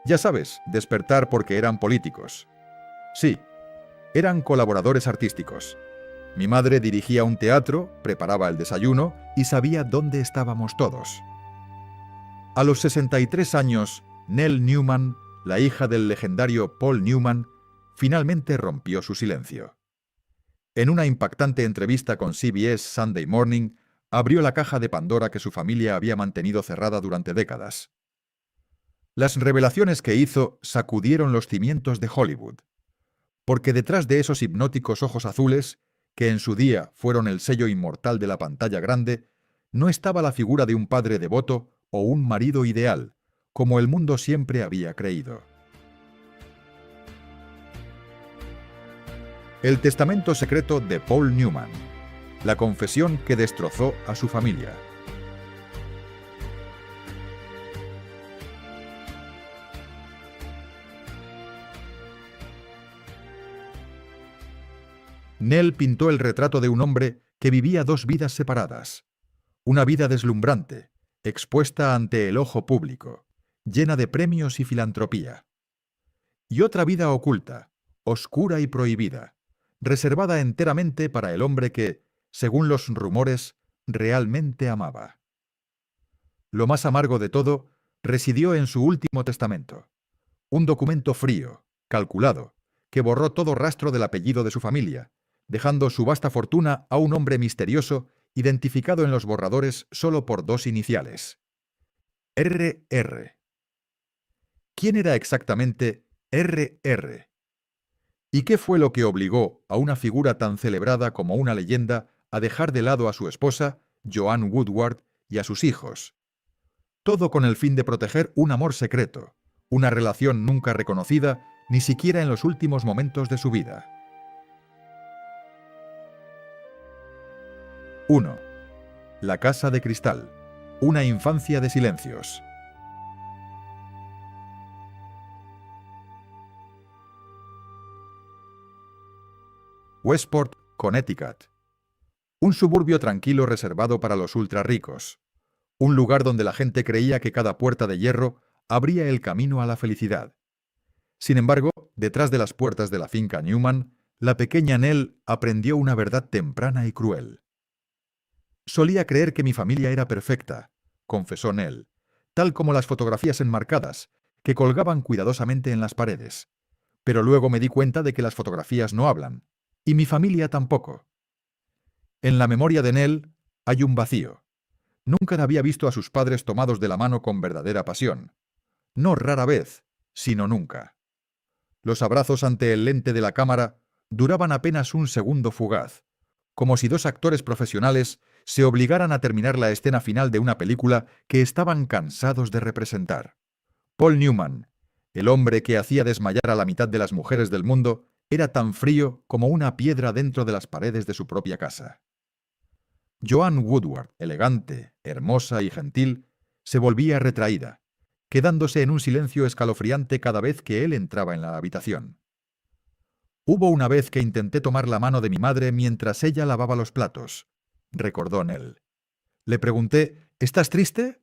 Ya sabes, despertar porque eran políticos. Sí, eran colaboradores artísticos. Mi madre dirigía un teatro, preparaba el desayuno y sabía dónde estábamos todos. A los 63 años, Nell Newman, la hija del legendario Paul Newman, finalmente rompió su silencio. En una impactante entrevista con CBS Sunday Morning, abrió la caja de Pandora que su familia había mantenido cerrada durante décadas. Las revelaciones que hizo sacudieron los cimientos de Hollywood, porque detrás de esos hipnóticos ojos azules, que en su día fueron el sello inmortal de la pantalla grande, no estaba la figura de un padre devoto o un marido ideal, como el mundo siempre había creído. El testamento secreto de Paul Newman, la confesión que destrozó a su familia. Nell pintó el retrato de un hombre que vivía dos vidas separadas. Una vida deslumbrante, expuesta ante el ojo público, llena de premios y filantropía. Y otra vida oculta, oscura y prohibida, reservada enteramente para el hombre que, según los rumores, realmente amaba. Lo más amargo de todo residió en su último testamento, un documento frío, calculado, que borró todo rastro del apellido de su familia, dejando su vasta fortuna a un hombre misterioso identificado en los borradores solo por dos iniciales: RR. ¿Quién era exactamente RR? ¿Y qué fue lo que obligó a una figura tan celebrada como una leyenda a dejar de lado a su esposa, Joanne Woodward, y a sus hijos? Todo con el fin de proteger un amor secreto, una relación nunca reconocida, ni siquiera en los últimos momentos de su vida. 1. La casa de cristal. Una infancia de silencios. Westport, Connecticut. Un suburbio tranquilo reservado para los ultra ricos. Un lugar donde la gente creía que cada puerta de hierro abría el camino a la felicidad. Sin embargo, detrás de las puertas de la finca Newman, la pequeña Nell aprendió una verdad temprana y cruel. Solía creer que mi familia era perfecta, confesó Nell, tal como las fotografías enmarcadas, que colgaban cuidadosamente en las paredes. Pero luego me di cuenta de que las fotografías no hablan, y mi familia tampoco. En la memoria de Nell hay un vacío. Nunca había visto a sus padres tomados de la mano con verdadera pasión. No rara vez, sino nunca. Los abrazos ante el lente de la cámara duraban apenas un segundo fugaz, como si dos actores profesionales se obligaran a terminar la escena final de una película que estaban cansados de representar. Paul Newman, el hombre que hacía desmayar a la mitad de las mujeres del mundo, era tan frío como una piedra dentro de las paredes de su propia casa. Joanne Woodward, elegante, hermosa y gentil, se volvía retraída, quedándose en un silencio escalofriante cada vez que él entraba en la habitación. Hubo una vez que intenté tomar la mano de mi madre mientras ella lavaba los platos, recordó Nell. Le pregunté, ¿estás triste?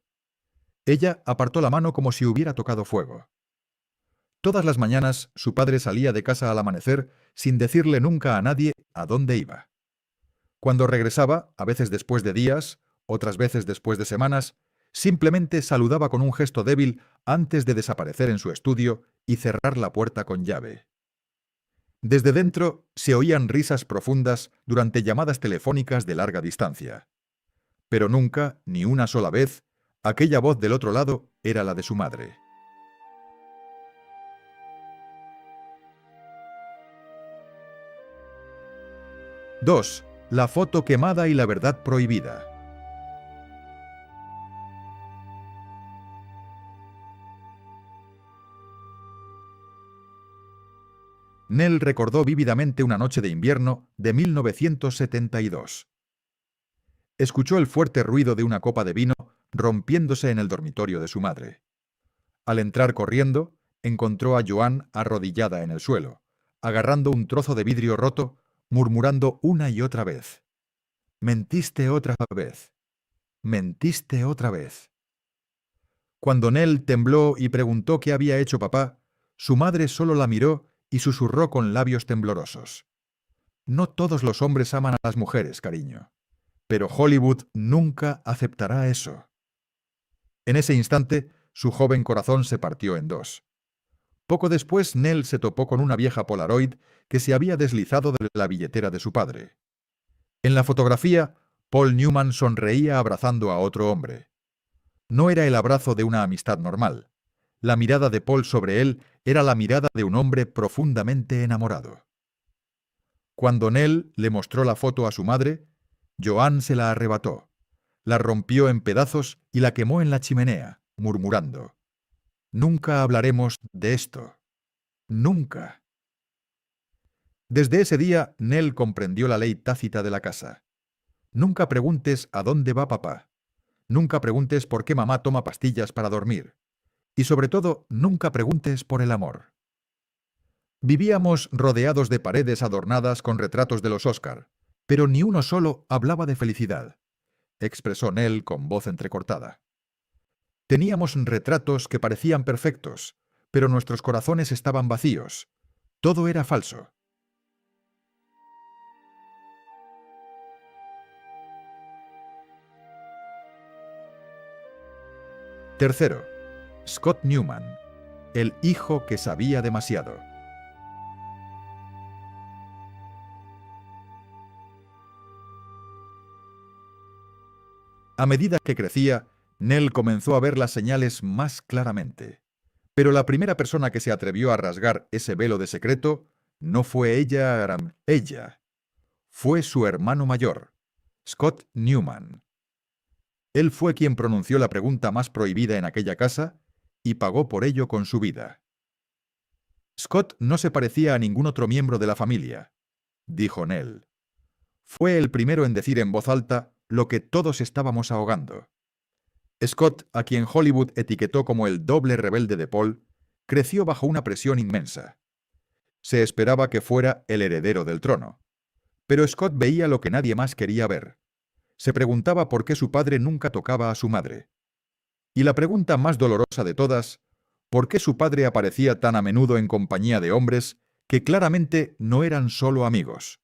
Ella apartó la mano como si hubiera tocado fuego. Todas las mañanas su padre salía de casa al amanecer sin decirle nunca a nadie a dónde iba. Cuando regresaba, a veces después de días, otras veces después de semanas, simplemente saludaba con un gesto débil antes de desaparecer en su estudio y cerrar la puerta con llave. Desde dentro se oían risas profundas durante llamadas telefónicas de larga distancia. Pero nunca, ni una sola vez, aquella voz del otro lado era la de su madre. Dos. La foto quemada y la verdad prohibida. Nell recordó vívidamente una noche de invierno de 1972. Escuchó el fuerte ruido de una copa de vino rompiéndose en el dormitorio de su madre. Al entrar corriendo, encontró a Joanne arrodillada en el suelo, agarrando un trozo de vidrio roto, murmurando una y otra vez: «Mentiste otra vez. Mentiste otra vez». Cuando Nell tembló y preguntó qué había hecho papá, su madre solo la miró y susurró con labios temblorosos. No todos los hombres aman a las mujeres, cariño. Pero Hollywood nunca aceptará eso. En ese instante, su joven corazón se partió en dos. Poco después, Nell se topó con una vieja Polaroid que se había deslizado de la billetera de su padre. En la fotografía, Paul Newman sonreía abrazando a otro hombre. No era el abrazo de una amistad normal. La mirada de Paul sobre él era la mirada de un hombre profundamente enamorado. Cuando Nell le mostró la foto a su madre, Joan se la arrebató, la rompió en pedazos y la quemó en la chimenea, murmurando: «Nunca hablaremos de esto. Nunca». Desde ese día, Nell comprendió la ley tácita de la casa. Nunca preguntes a dónde va papá. Nunca preguntes por qué mamá toma pastillas para dormir. Y sobre todo, nunca preguntes por el amor. Vivíamos rodeados de paredes adornadas con retratos de los Oscar, pero ni uno solo hablaba de felicidad, expresó Nell con voz entrecortada. Teníamos retratos que parecían perfectos, pero nuestros corazones estaban vacíos. Todo era falso. Tercero, Scott Newman, el hijo que sabía demasiado. A medida que crecía, Nell comenzó a ver las señales más claramente. Pero la primera persona que se atrevió a rasgar ese velo de secreto no fue ella. Fue su hermano mayor, Scott Newman. Él fue quien pronunció la pregunta más prohibida en aquella casa y pagó por ello con su vida. Scott no se parecía a ningún otro miembro de la familia, dijo Nell. Fue el primero en decir en voz alta lo que todos estábamos ahogando. Scott, a quien Hollywood etiquetó como el doble rebelde de Paul, creció bajo una presión inmensa. Se esperaba que fuera el heredero del trono. Pero Scott veía lo que nadie más quería ver. Se preguntaba por qué su padre nunca tocaba a su madre. Y la pregunta más dolorosa de todas, ¿por qué su padre aparecía tan a menudo en compañía de hombres que claramente no eran solo amigos?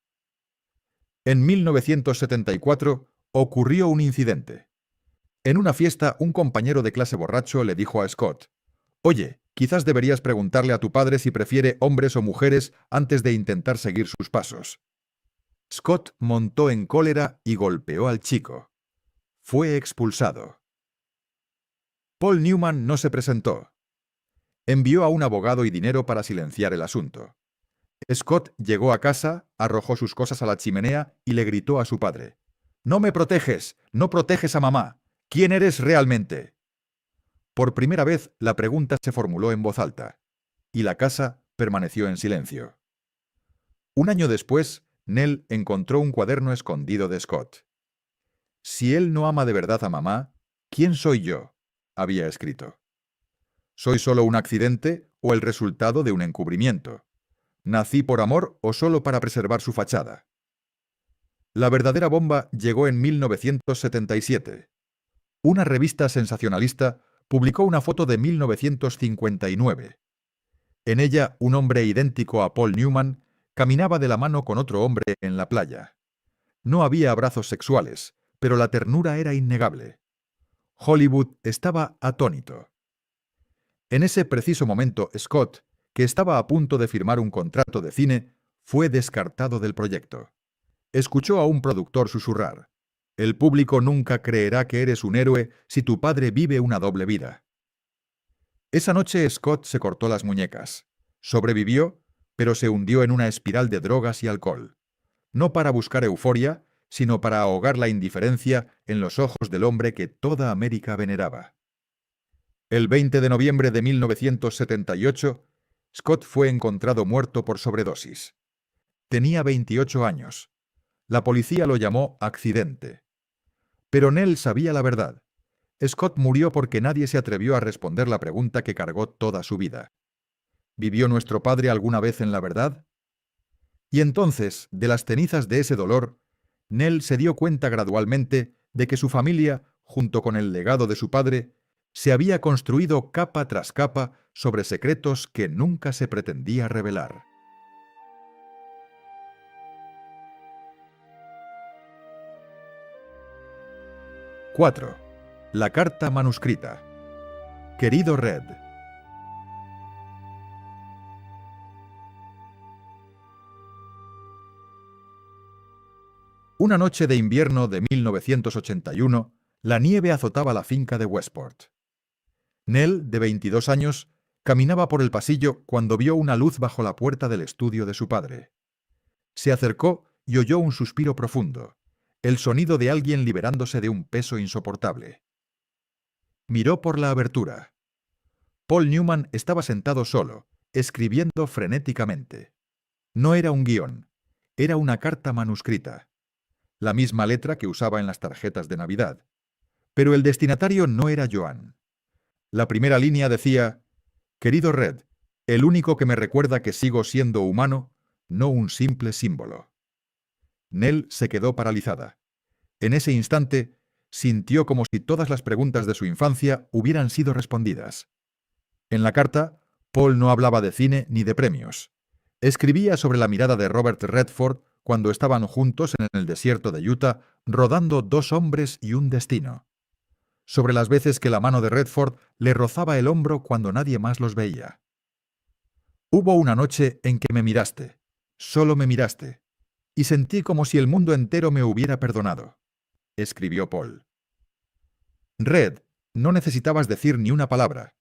En 1974 ocurrió un incidente. En una fiesta, un compañero de clase borracho le dijo a Scott: «Oye, quizás deberías preguntarle a tu padre si prefiere hombres o mujeres antes de intentar seguir sus pasos». Scott montó en cólera y golpeó al chico. Fue expulsado. Paul Newman no se presentó. Envió a un abogado y dinero para silenciar el asunto. Scott llegó a casa, arrojó sus cosas a la chimenea y le gritó a su padre: «No me proteges, no proteges a mamá. ¿Quién eres realmente?». Por primera vez, la pregunta se formuló en voz alta, y la casa permaneció en silencio. Un año después, Nell encontró un cuaderno escondido de Scott. «Si él no ama de verdad a mamá, ¿quién soy yo?», había escrito. «¿Soy solo un accidente o el resultado de un encubrimiento? ¿Nací por amor o solo para preservar su fachada?». La verdadera bomba llegó en 1977. Una revista sensacionalista publicó una foto de 1959. En ella, un hombre idéntico a Paul Newman caminaba de la mano con otro hombre en la playa. No había abrazos sexuales, pero la ternura era innegable. Hollywood estaba atónito. En ese preciso momento, Scott, que estaba a punto de firmar un contrato de cine, fue descartado del proyecto. Escuchó a un productor susurrar: «El público nunca creerá que eres un héroe si tu padre vive una doble vida». Esa noche Scott se cortó las muñecas. Sobrevivió, pero se hundió en una espiral de drogas y alcohol. No para buscar euforia, sino para ahogar la indiferencia en los ojos del hombre que toda América veneraba. El 20 de noviembre de 1978, Scott fue encontrado muerto por sobredosis. Tenía 28 años. La policía lo llamó accidente. Pero Nell sabía la verdad. Scott murió porque nadie se atrevió a responder la pregunta que cargó toda su vida. ¿Vivió nuestro padre alguna vez en la verdad? Y entonces, de las cenizas de ese dolor, Nell se dio cuenta gradualmente de que su familia, junto con el legado de su padre, Se había construido capa tras capa sobre secretos que nunca se pretendía revelar. ¡4! La carta manuscrita. Querido Red. Una noche de invierno de 1981, la nieve azotaba la finca de Westport. Nell, de 22 años, caminaba por el pasillo cuando vio una luz bajo la puerta del estudio de su padre. Se acercó y oyó un suspiro profundo, el sonido de alguien liberándose de un peso insoportable. Miró por la abertura. Paul Newman estaba sentado solo, escribiendo frenéticamente. No era un guión, era una carta manuscrita, la misma letra que usaba en las tarjetas de Navidad. Pero el destinatario no era Joan. La primera línea decía: «Querido Red, el único que me recuerda que sigo siendo humano, no un simple símbolo». Nell se quedó paralizada. En ese instante, sintió como si todas las preguntas de su infancia hubieran sido respondidas. En la carta, Paul no hablaba de cine ni de premios. Escribía sobre la mirada de Robert Redford cuando estaban juntos en el desierto de Utah, rodando Dos hombres y un destino. Sobre las veces que la mano de Redford le rozaba el hombro cuando nadie más los veía. Hubo una noche en que me miraste, solo me miraste, y sentí como si el mundo entero me hubiera perdonado, escribió Paul. Red, no necesitabas decir ni una palabra.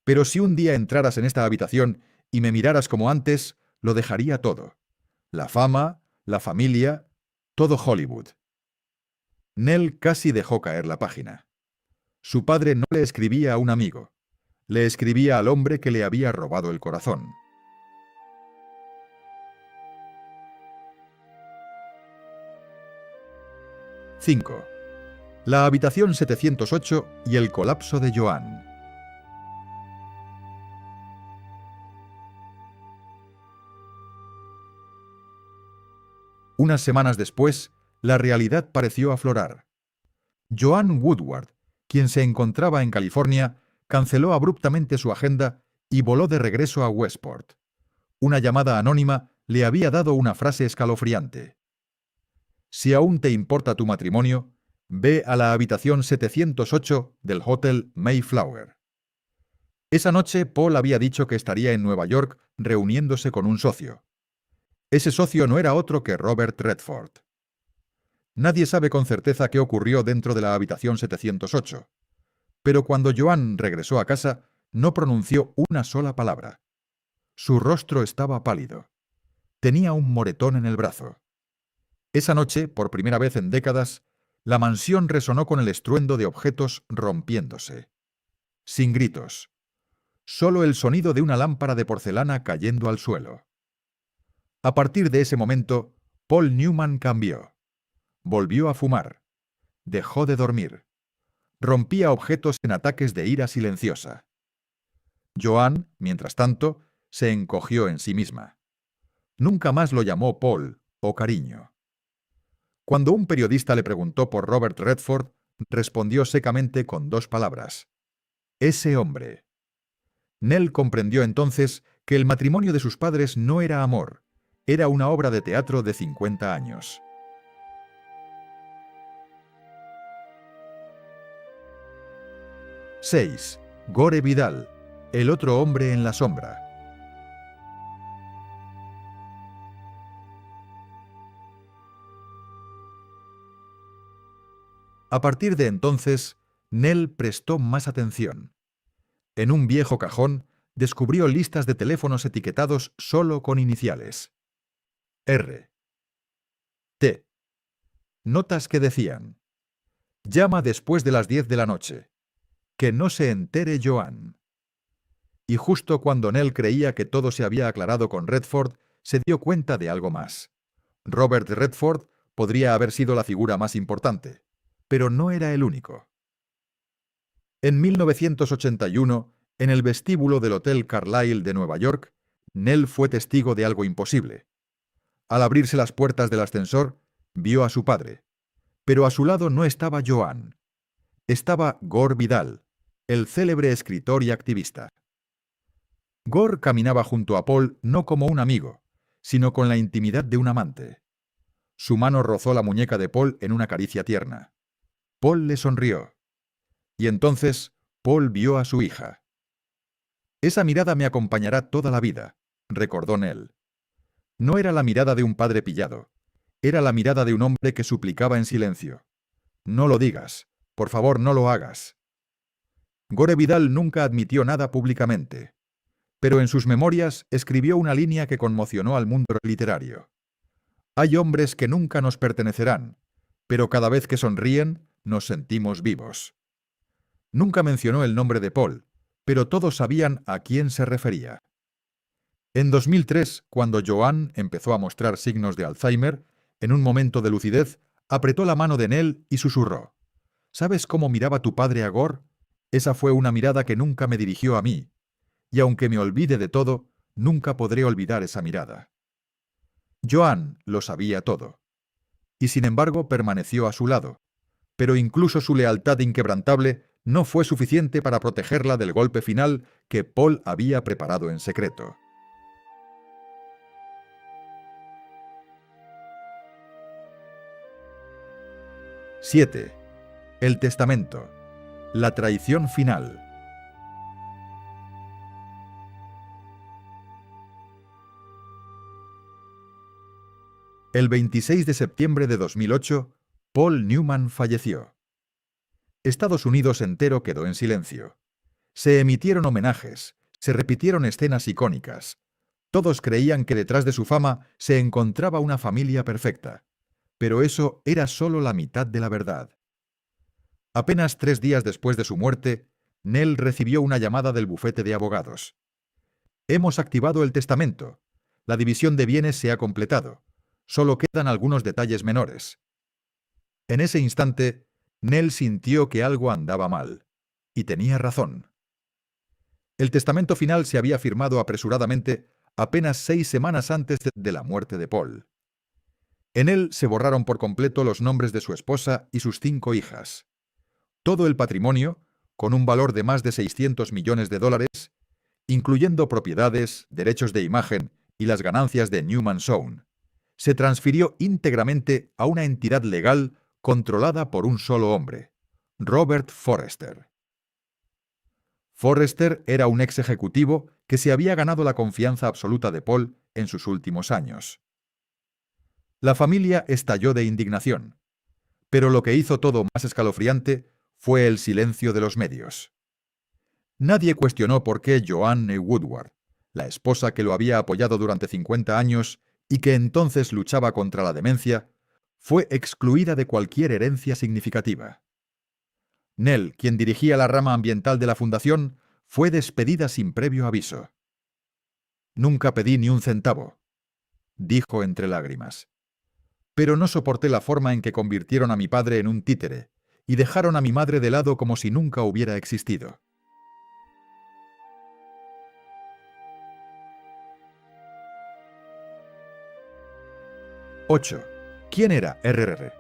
Pero si un día entraras en esta habitación y me miraras como antes, lo dejaría todo. La fama, la familia, todo Hollywood. Nell casi dejó caer la página. Su padre no le escribía a un amigo, le escribía al hombre que le había robado el corazón. ¡5! La habitación 708 y el colapso de Joan. Unas semanas después, la realidad pareció aflorar. Joan Woodward, quien se encontraba en California, canceló abruptamente su agenda y voló de regreso a Westport. Una llamada anónima le había dado una frase escalofriante. «Si aún te importa tu matrimonio, ve a la habitación 708 del Hotel Mayflower». Esa noche Paul había dicho que estaría en Nueva York reuniéndose con un socio. Ese socio no era otro que Robert Redford. Nadie sabe con certeza qué ocurrió dentro de la habitación 708, pero cuando Joan regresó a casa, no pronunció una sola palabra. Su rostro estaba pálido. Tenía un moretón en el brazo. Esa noche, por primera vez en décadas, la mansión resonó con el estruendo de objetos rompiéndose. Sin gritos. Solo el sonido de una lámpara de porcelana cayendo al suelo. A partir de ese momento, Paul Newman cambió. Volvió a fumar. Dejó de dormir. Rompía objetos en ataques de ira silenciosa. Joan, mientras tanto, se encogió en sí misma. Nunca más lo llamó Paul o cariño. Cuando un periodista le preguntó por Robert Redford, respondió secamente con 2 palabras: «Ese hombre». Nell comprendió entonces que el matrimonio de sus padres no era amor, era una obra de teatro de 50 años. ¡6! Gore Vidal, el otro hombre en la sombra. A partir de entonces, Nell prestó más atención. En un viejo cajón, descubrió listas de teléfonos etiquetados solo con iniciales. R. T. Notas que decían: «Llama después de las 10 de la noche. Que no se entere Joan». Y justo cuando Nell creía que todo se había aclarado con Redford, se dio cuenta de algo más. Robert Redford podría haber sido la figura más importante, pero no era el único. En 1981, en el vestíbulo del Hotel Carlyle de Nueva York, Nell fue testigo de algo imposible. Al abrirse las puertas del ascensor, vio a su padre. Pero a su lado no estaba Joan. Estaba Gore Vidal, el célebre escritor y activista. Gore caminaba junto a Paul no como un amigo, sino con la intimidad de un amante. Su mano rozó la muñeca de Paul en una caricia tierna. Paul le sonrió. Y entonces Paul vio a su hija. Esa mirada me acompañará toda la vida, recordó Nell. No era la mirada de un padre pillado. Era la mirada de un hombre que suplicaba en silencio. No lo digas. Por favor, no lo hagas. Gore Vidal nunca admitió nada públicamente, pero en sus memorias escribió una línea que conmocionó al mundo literario. Hay hombres que nunca nos pertenecerán, pero cada vez que sonríen nos sentimos vivos. Nunca mencionó el nombre de Paul, pero todos sabían a quién se refería. En 2003, cuando Joan empezó a mostrar signos de Alzheimer, en un momento de lucidez, apretó la mano de Nell y susurró: ¿Sabes cómo miraba tu padre a Gore? Esa fue una mirada que nunca me dirigió a mí, y aunque me olvide de todo, nunca podré olvidar esa mirada. Joan lo sabía todo, y sin embargo permaneció a su lado, pero incluso su lealtad inquebrantable no fue suficiente para protegerla del golpe final que Paul había preparado en secreto. ¡7! El testamento. La traición final. El 26 de septiembre de 2008, Paul Newman falleció. Estados Unidos entero quedó en silencio. Se emitieron homenajes, se repitieron escenas icónicas. Todos creían que detrás de su fama se encontraba una familia perfecta, pero eso era solo la mitad de la verdad. Apenas 3 días después de su muerte, Nell recibió una llamada del bufete de abogados. Hemos activado el testamento. La división de bienes se ha completado. Solo quedan algunos detalles menores. En ese instante, Nell sintió que algo andaba mal. Y tenía razón. El testamento final se había firmado apresuradamente apenas 6 semanas antes de la muerte de Paul. En él se borraron por completo los nombres de su esposa y sus 5 hijas. Todo el patrimonio, con un valor de más de $600 millones, incluyendo propiedades, derechos de imagen y las ganancias de Newman Sohn, se transfirió íntegramente a una entidad legal controlada por un solo hombre, Robert Forrester. Forrester era un ex ejecutivo que se había ganado la confianza absoluta de Paul en sus últimos años. La familia estalló de indignación, pero lo que hizo todo más escalofriante fue el silencio de los medios. Nadie cuestionó por qué Joanne Woodward, la esposa que lo había apoyado durante 50 años y que entonces luchaba contra la demencia, fue excluida de cualquier herencia significativa. Nell, quien dirigía la rama ambiental de la fundación, fue despedida sin previo aviso. Nunca pedí ni un centavo, dijo entre lágrimas. Pero no soporté la forma en que convirtieron a mi padre en un títere y dejaron a mi madre de lado como si nunca hubiera existido. ¡8! ¿Quién era RR?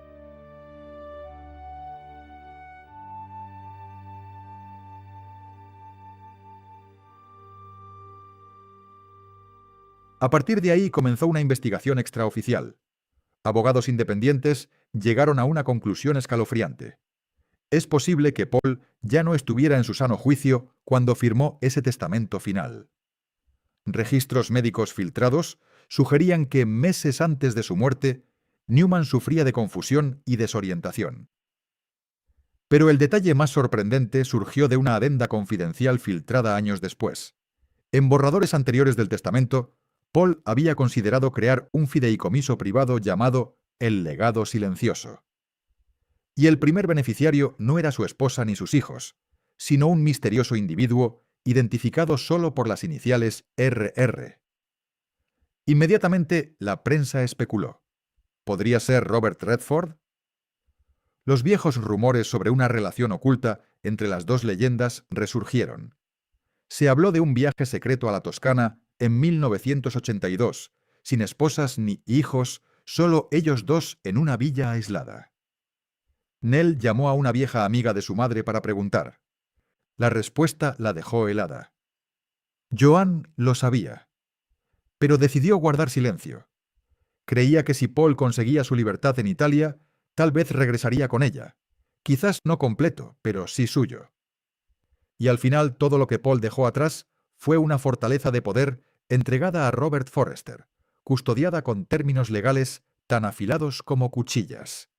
A partir de ahí comenzó una investigación extraoficial. Abogados independientes llegaron a una conclusión escalofriante. Es posible que Paul ya no estuviera en su sano juicio cuando firmó ese testamento final. Registros médicos filtrados sugerían que meses antes de su muerte, Newman sufría de confusión y desorientación. Pero el detalle más sorprendente surgió de una adenda confidencial filtrada años después. En borradores anteriores del testamento, Paul había considerado crear un fideicomiso privado llamado El Legado Silencioso. Y el primer beneficiario no era su esposa ni sus hijos, sino un misterioso individuo identificado solo por las iniciales RR. Inmediatamente la prensa especuló. ¿Podría ser Robert Redford? Los viejos rumores sobre una relación oculta entre las dos leyendas resurgieron. Se habló de un viaje secreto a la Toscana en 1982, sin esposas ni hijos, solo ellos dos en una villa aislada. Nell llamó a una vieja amiga de su madre para preguntar. La respuesta la dejó helada. Joan lo sabía, pero decidió guardar silencio. Creía que si Paul conseguía su libertad en Italia, tal vez regresaría con ella. Quizás no completo, pero sí suyo. Y al final todo lo que Paul dejó atrás fue una fortaleza de poder entregada a Robert Forrester, custodiada con términos legales tan afilados como cuchillas.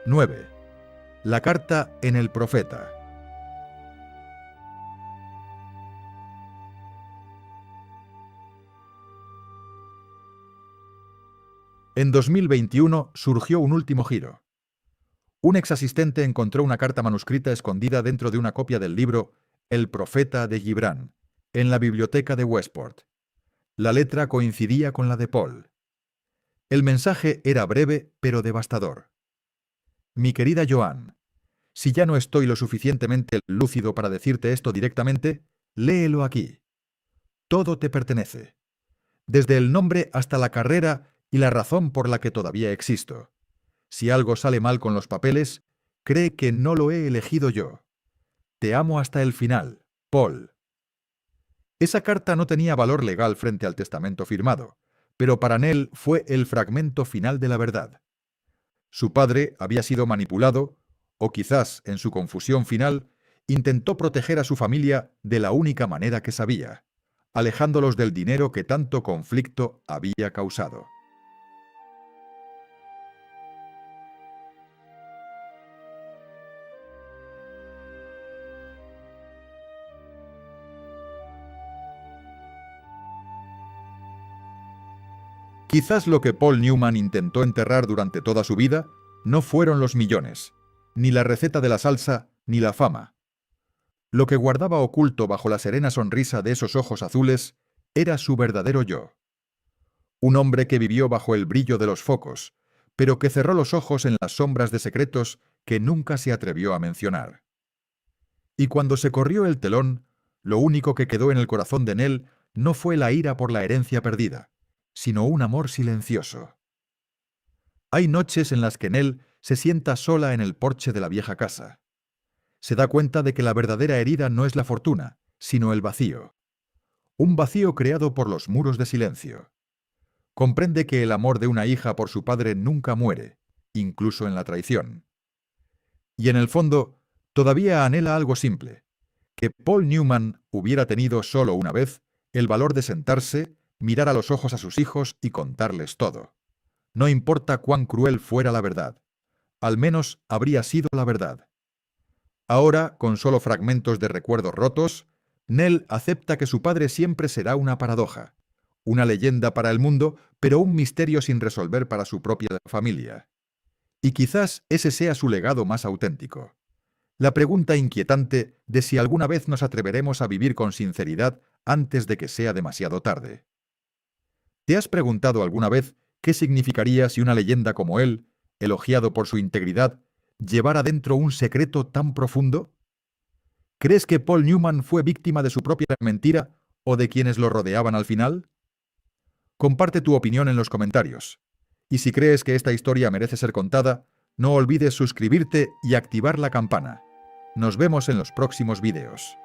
9. La carta en el profeta. En 2021 surgió un último giro. Un exasistente encontró una carta manuscrita escondida dentro de una copia del libro El profeta de Gibran, en la biblioteca de Westport. La letra coincidía con la de Paul. El mensaje era breve pero devastador. Mi querida Joan, si ya no estoy lo suficientemente lúcido para decirte esto directamente, léelo aquí. Todo te pertenece. Desde el nombre hasta la carrera y la razón por la que todavía existo. Si algo sale mal con los papeles, cree que no lo he elegido yo. Te amo hasta el final, Paul. Esa carta no tenía valor legal frente al testamento firmado, pero para Nell fue el fragmento final de la verdad. Su padre había sido manipulado, o quizás, en su confusión final, intentó proteger a su familia de la única manera que sabía, alejándolos del dinero que tanto conflicto había causado. Quizás lo que Paul Newman intentó enterrar durante toda su vida no fueron los millones, ni la receta de la salsa, ni la fama. Lo que guardaba oculto bajo la serena sonrisa de esos ojos azules era su verdadero yo. Un hombre que vivió bajo el brillo de los focos, pero que cerró los ojos en las sombras de secretos que nunca se atrevió a mencionar. Y cuando se corrió el telón, lo único que quedó en el corazón de Nell no fue la ira por la herencia perdida, sino un amor silencioso. Hay noches en las que Nell se sienta sola en el porche de la vieja casa. Se da cuenta de que la verdadera herida no es la fortuna, sino el vacío. Un vacío creado por los muros de silencio. Comprende que el amor de una hija por su padre nunca muere, incluso en la traición. Y en el fondo, todavía anhela algo simple: que Paul Newman hubiera tenido solo una vez el valor de sentarse, mirar a los ojos a sus hijos y contarles todo. No importa cuán cruel fuera la verdad, al menos habría sido la verdad. Ahora, con solo fragmentos de recuerdos rotos, Nell acepta que su padre siempre será una paradoja, una leyenda para el mundo, pero un misterio sin resolver para su propia familia. Y quizás ese sea su legado más auténtico. La pregunta inquietante de si alguna vez nos atreveremos a vivir con sinceridad antes de que sea demasiado tarde. ¿Te has preguntado alguna vez qué significaría si una leyenda como él, elogiado por su integridad, llevara dentro un secreto tan profundo? ¿Crees que Paul Newman fue víctima de su propia mentira o de quienes lo rodeaban al final? Comparte tu opinión en los comentarios. Y si crees que esta historia merece ser contada, no olvides suscribirte y activar la campana. Nos vemos en los próximos vídeos.